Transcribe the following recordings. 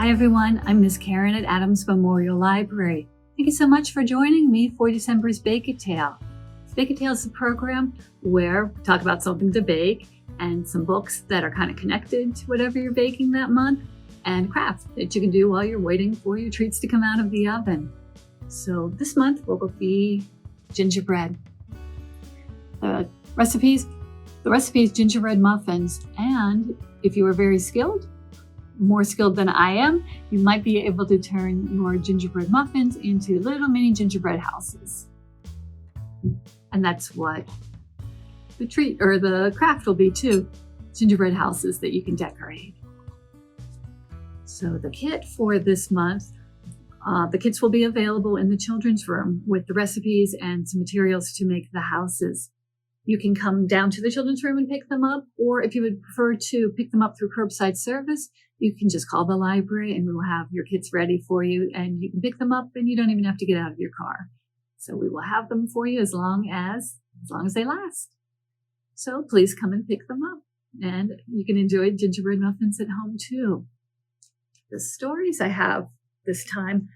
Hi everyone, I'm Miss Karen at Adams Memorial Library. Thank you so much for joining me for December's Bake a Tale. Bake a Tale is a program where we talk about something to bake and some books that are kind of connected to whatever you're baking that month and crafts that you can do while you're waiting for your treats to come out of the oven. So this month will be gingerbread. The recipe is gingerbread muffins, and if you are very skilled, more skilled than I am, you might be able to turn your gingerbread muffins into little mini gingerbread houses. And that's what the treat or the craft will be too, gingerbread houses that you can decorate. So the kit for this month, the kits will be available in the children's room with the recipes and some materials to make the houses. You can come down to the children's room and pick them up, or if you would prefer to pick them up through curbside service, you can just call the library and we will have your kits ready for you and you can pick them up and you don't even have to get out of your car. So we will have them for you as long as they last. So please come and pick them up and you can enjoy gingerbread muffins at home too. The stories I have this time,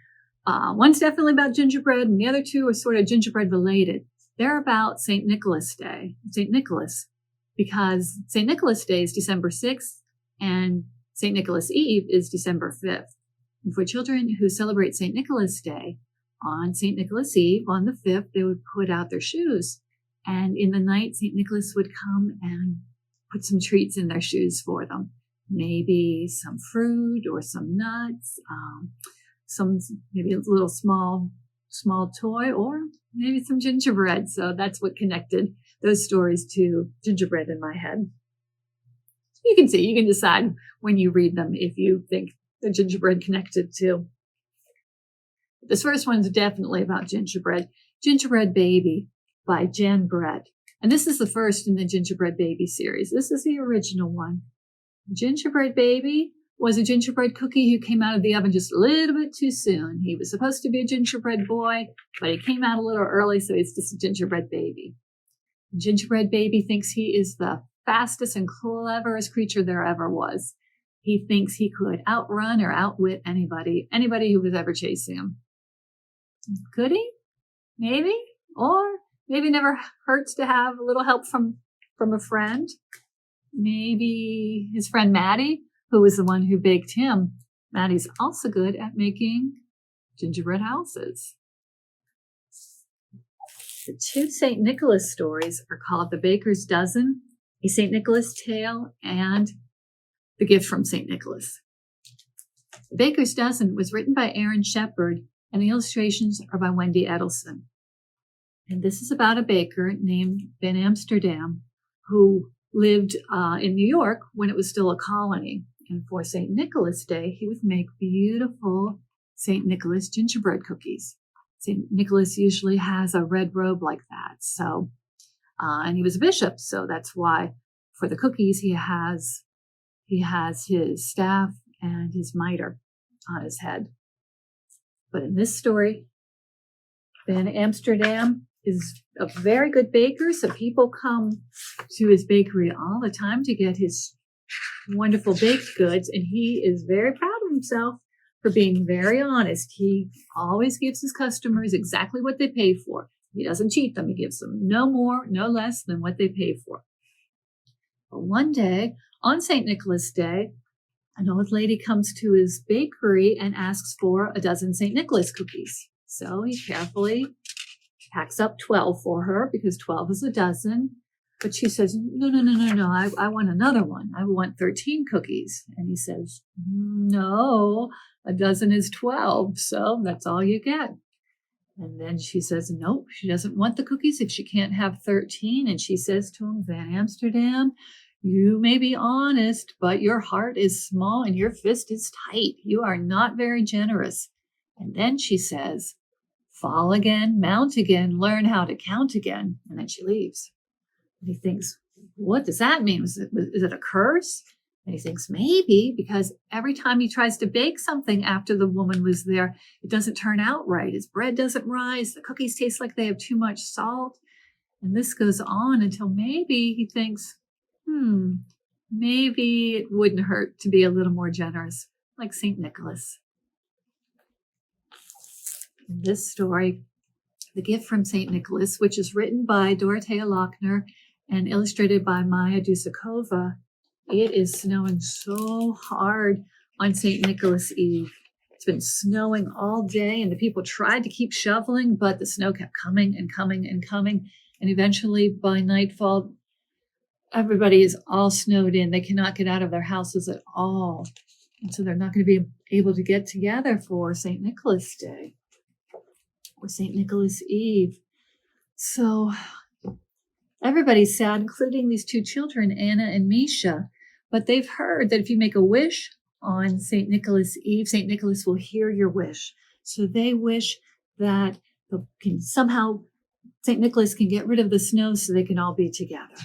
one's definitely about gingerbread and the other two are sort of gingerbread related. They're about St. Nicholas Day, St. Nicholas, because St. Nicholas Day is December 6th and St. Nicholas Eve is December 5th. And for children who celebrate St. Nicholas Day, on St. Nicholas Eve, on the 5th, they would put out their shoes. And in the night, St. Nicholas would come and put some treats in their shoes for them. Maybe some fruit or some nuts, maybe a little small toy, or maybe some gingerbread. So that's what connected those stories to gingerbread in my head. You can decide when you read them if you think the gingerbread connected to. This first one's definitely about gingerbread. Gingerbread Baby by Gingerbread. And this is the first in the Gingerbread Baby series. This is the original one. Gingerbread Baby was a gingerbread cookie who came out of the oven just a little bit too soon. He was supposed to be a gingerbread boy, but he came out a little early, so he's just a gingerbread baby. Gingerbread Baby thinks he is the fastest and cleverest creature there ever was. He thinks he could outrun or outwit anybody who was ever chasing him. Could he? Maybe. Or maybe never hurts to have a little help from a friend. Maybe his friend Maddie, who was the one who baked him. Maddie's also good at making gingerbread houses. The two St. Nicholas stories are called The Baker's Dozen, A St. Nicholas Tale, and The Gift from St. Nicholas. The Baker's Dozen was written by Aaron Shepard, and the illustrations are by Wendy Edelson. And this is about a baker named Van Amsterdam who lived in New York when it was still a colony. And for St. Nicholas Day, he would make beautiful St. Nicholas gingerbread cookies. St. Nicholas usually has a red robe like that. So, and he was a bishop, so that's why for the cookies he has his staff and his mitre on his head. But in this story, Van Amsterdam is a very good baker, so people come to his bakery all the time to get his wonderful baked goods, and he is very proud of himself for being very honest. He always gives his customers exactly what they pay for. He doesn't cheat them. He gives them no more, no less than what they pay for. But one day, on St. Nicholas Day, an old lady comes to his bakery and asks for a dozen St. Nicholas cookies. So he carefully packs up 12 for her because 12 is a dozen. But she says, no, I want another one. I want 13 cookies. And he says, no, a dozen is 12, so that's all you get. And then she says, nope, she doesn't want the cookies if she can't have 13. And she says to him, Van Amsterdam, you may be honest, but your heart is small and your fist is tight. You are not very generous. And then she says, fall again, mount again, learn how to count again. And then she leaves. And he thinks, what does that mean? Is it a curse? And he thinks maybe because every time he tries to bake something after the woman was there, it doesn't turn out right. His bread doesn't rise. The cookies taste like they have too much salt. And this goes on until maybe he thinks, maybe it wouldn't hurt to be a little more generous. like St. Nicholas. This story, The Gift from St. Nicholas, which is written by Dorothea Lochner and illustrated by Maya Dusakova. It is snowing so hard on St. Nicholas Eve. It's been snowing all day, and the people tried to keep shoveling, but the snow kept coming and coming and coming. And eventually, by nightfall, everybody is all snowed in. They cannot get out of their houses at all. And so they're not going to be able to get together for St. Nicholas Day or St. Nicholas Eve. So everybody's sad, including these two children, Anna and Misha. But they've heard that if you make a wish on St. Nicholas Eve, St. Nicholas will hear your wish. So they wish that somehow St. Nicholas can get rid of the snow so they can all be together.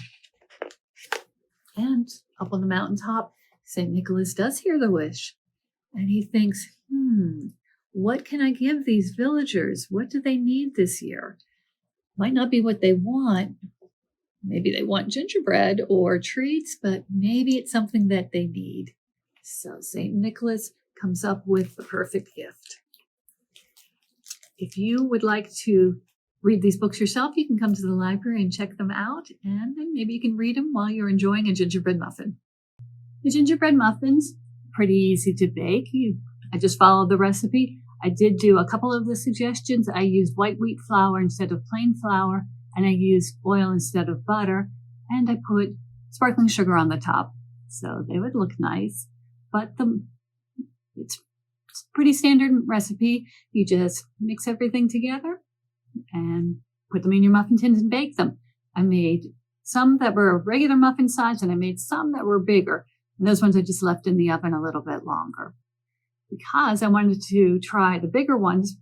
And up on the mountaintop, St. Nicholas does hear the wish. And he thinks, what can I give these villagers? What do they need this year? Might not be what they want. Maybe they want gingerbread or treats, but maybe it's something that they need. So St. Nicholas comes up with the perfect gift. If you would like to read these books yourself, you can come to the library and check them out, and then maybe you can read them while you're enjoying a gingerbread muffin. The gingerbread muffins, pretty easy to bake. I just followed the recipe. I did do a couple of the suggestions. I used white wheat flour instead of plain flour, and I used oil instead of butter, and I put sparkling sugar on the top, so they would look nice. But it's a pretty standard recipe. You just mix everything together and put them in your muffin tins and bake them. I made some that were regular muffin size, and I made some that were bigger. And those ones I just left in the oven a little bit longer because I wanted to try the bigger ones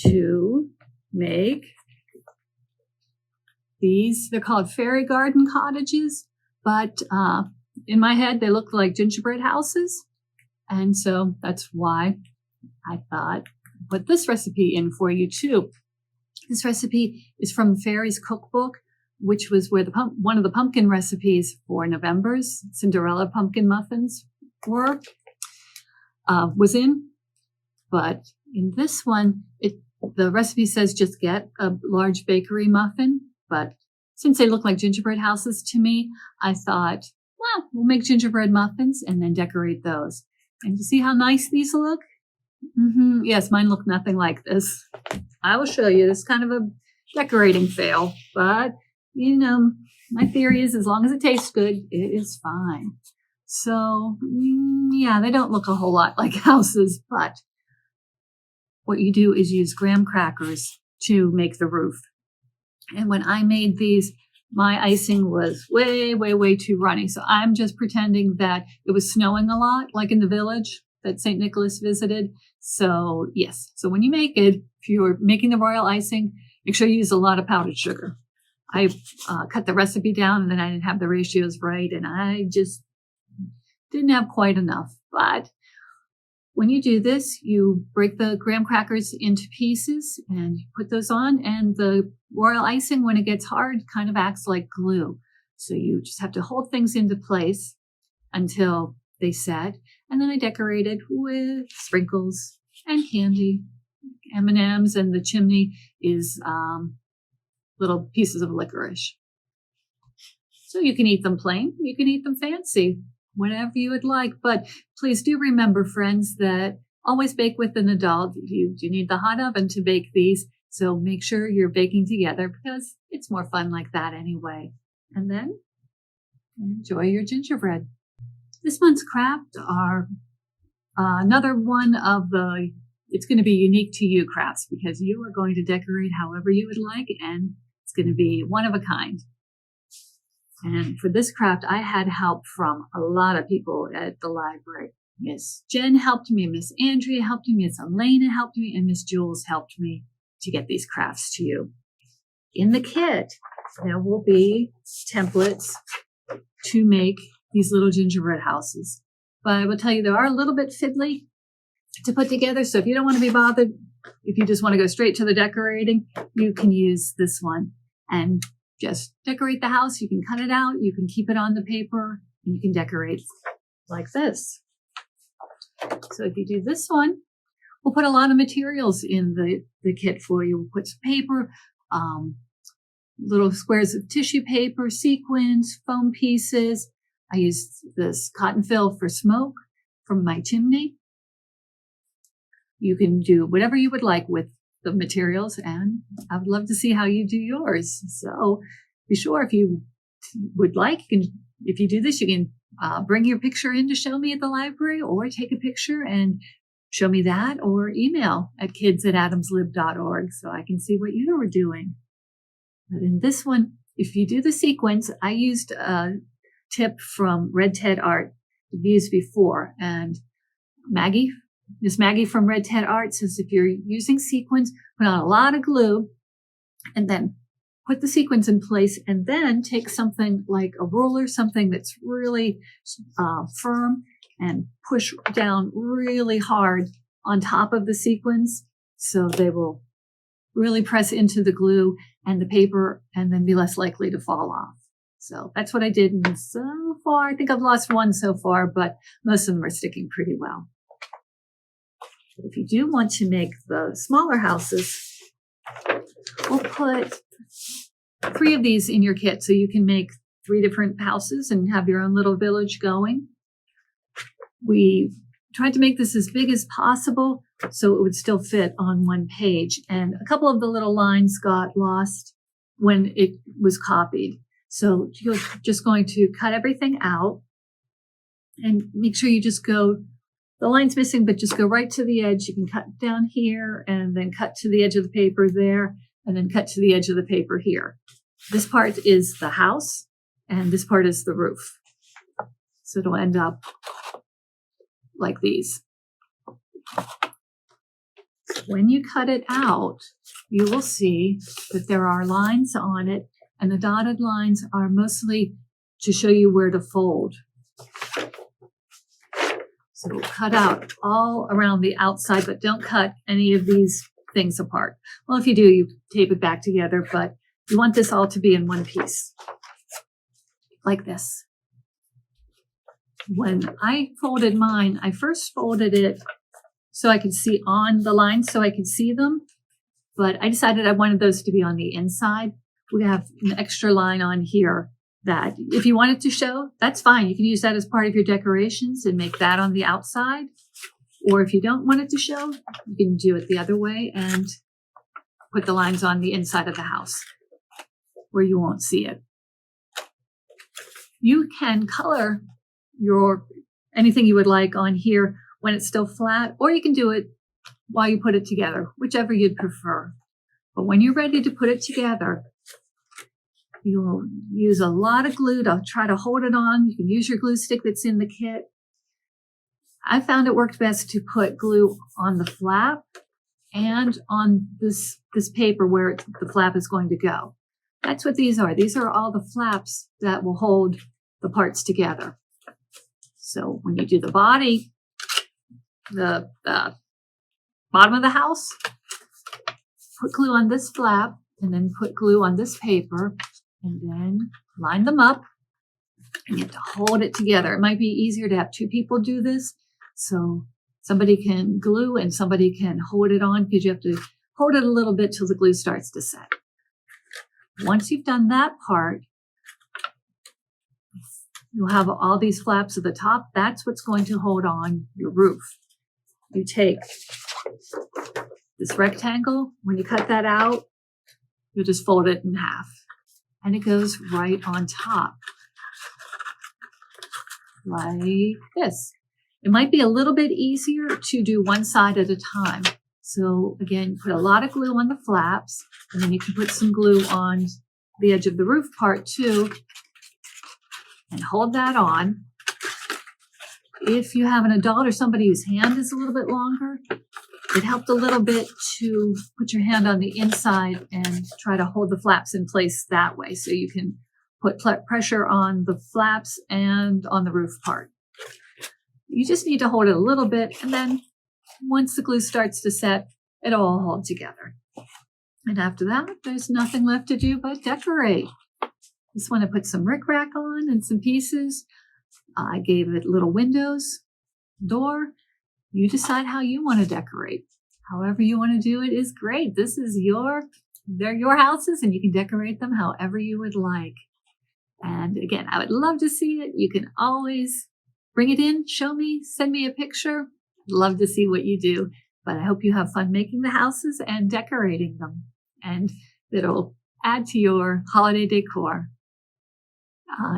to make these. They're called fairy garden cottages, but in my head, they look like gingerbread houses. And so that's why I thought, put this recipe in for you too. This recipe is from Fairy's Cookbook, which was where one of the pumpkin recipes for November's Cinderella pumpkin muffins was in. But in this one, the recipe says just get a large bakery muffin. But since they look like gingerbread houses to me, I thought, well, we'll make gingerbread muffins and then decorate those. And you see how nice these look? Yes, mine look nothing like this. I will show you. This is kind of a decorating fail, but my theory is as long as it tastes good, it is fine. So yeah, they don't look a whole lot like houses, but what you do is use graham crackers to make the roof. And when I made these, my icing was way, way, way too runny. So I'm just pretending that it was snowing a lot, like in the village that St. Nicholas visited. So yes, so when you make it, if you're making the royal icing, make sure you use a lot of powdered sugar. I cut the recipe down and then I didn't have the ratios right, and I just didn't have quite enough. But when you do this, you break the graham crackers into pieces and you put those on, and the royal icing, when it gets hard, kind of acts like glue. So you just have to hold things into place until they set. And then I decorated with sprinkles and candy, M&Ms, and the chimney is little pieces of licorice. So you can eat them plain, you can eat them fancy, whatever you would like. But please do remember, friends, that always bake with an adult. You need the hot oven to bake these, so make sure you're baking together because it's more fun like that anyway. And then enjoy your gingerbread. This month's craft are another one of it's going to be unique to you crafts because you are going to decorate however you would like, and it's going to be one of a kind. And for this craft, I had help from a lot of people at the library. Miss Jen helped me, Miss Andrea helped me, Miss Elena helped me, and Miss Jules helped me to get these crafts to you. In the kit, there will be templates to make these little gingerbread houses. But I will tell you, they are a little bit fiddly to put together. So if you don't want to be bothered, if you just want to go straight to the decorating, you can use this one and just decorate the house. You can cut it out. You can keep it on the paper, and you can decorate like this. So if you do this one, we'll put a lot of materials in the kit for you. We'll put some paper, little squares of tissue paper, sequins, foam pieces. I used this cotton fill for smoke from my chimney. You can do whatever you would like with the materials, and I would love to see how you do yours. So be sure, if you would like, if you do this, you can bring your picture in to show me at the library, or take a picture and show me that, or email at kids@adamslib.org so I can see what you were doing. But in this one, if you do the sequence, I used a tip from Red Ted Art we've used before, and Miss Maggie from Red Ted Art says if you're using sequins, put on a lot of glue and then put the sequins in place, and then take something like a ruler, something that's really firm, and push down really hard on top of the sequins so they will really press into the glue and the paper and then be less likely to fall off. So that's what I did. And so far, I think I've lost one so far, but most of them are sticking pretty well. But if you do want to make the smaller houses, we'll put 3 of these in your kit so you can make 3 different houses and have your own little village going. We tried to make this as big as possible so it would still fit on one page. And a couple of the little lines got lost when it was copied. So you're just going to cut everything out and make sure you just go, the line's missing, but just go right to the edge. You can cut down here and then cut to the edge of the paper there, and then cut to the edge of the paper here. This part is the house and this part is the roof. So it'll end up like these. When you cut it out, you will see that there are lines on it, and the dotted lines are mostly to show you where to fold. So we'll cut out all around the outside, but don't cut any of these things apart. Well, if you do, you tape it back together, but you want this all to be in one piece, like this. When I folded mine, I first folded it so I could see on the lines, so I could see them, but I decided I wanted those to be on the inside. We have an extra line on here that if you want it to show, that's fine. You can use that as part of your decorations and make that on the outside. Or if you don't want it to show, you can do it the other way and put the lines on the inside of the house where you won't see it. You can color anything you would like on here when it's still flat, or you can do it while you put it together, whichever you'd prefer. But when you're ready to put it together, you'll use a lot of glue to try to hold it on. You can use your glue stick that's in the kit. I found it worked best to put glue on the flap and on this paper where the flap is going to go. That's what these are. These are all the flaps that will hold the parts together. So when you do the body, the bottom of the house, put glue on this flap and then put glue on this paper and then line them up and you have to hold it together. It might be easier to have 2 people do this. So somebody can glue and somebody can hold it on, because you have to hold it a little bit till the glue starts to set. Once you've done that part, you'll have all these flaps at the top. That's what's going to hold on your roof. You take this rectangle, when you cut that out, you just fold it in half and it goes right on top like this. It might be a little bit easier to do one side at a time. So again, put a lot of glue on the flaps, and then you can put some glue on the edge of the roof part too, and hold that on. If you have an adult or somebody whose hand is a little bit longer, it helped a little bit to put your hand on the inside and try to hold the flaps in place that way, so you can put pressure on the flaps and on the roof part. You just need to hold it a little bit, and then once the glue starts to set, it'll all hold together. And after that, there's nothing left to do but decorate. Just want to put some rickrack on and some pieces. I gave it little windows, door, You decide how you want to decorate. However you want to do it is great. They're your houses and you can decorate them however you would like. And again, I would love to see it. You can always bring it in, show me, send me a picture. I'd love to see what you do. But I hope you have fun making the houses and decorating them. And it'll add to your holiday decor.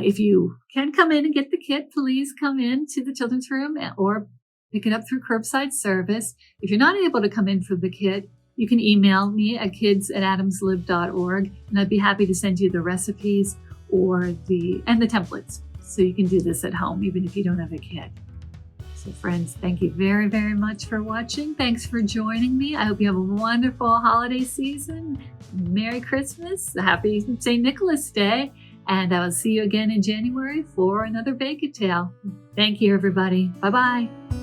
If you can come in and get the kit, please come in to the children's room or pick it up through curbside service. If you're not able to come in for the kit, you can email me at kids@adamslive.org, and I'd be happy to send you the recipes and the templates, so you can do this at home, even if you don't have a kit. So friends, thank you very, very much for watching. Thanks for joining me. I hope you have a wonderful holiday season. Merry Christmas, happy St. Nicholas Day, and I will see you again in January for another Bake It Tale. Thank you, everybody. Bye-bye.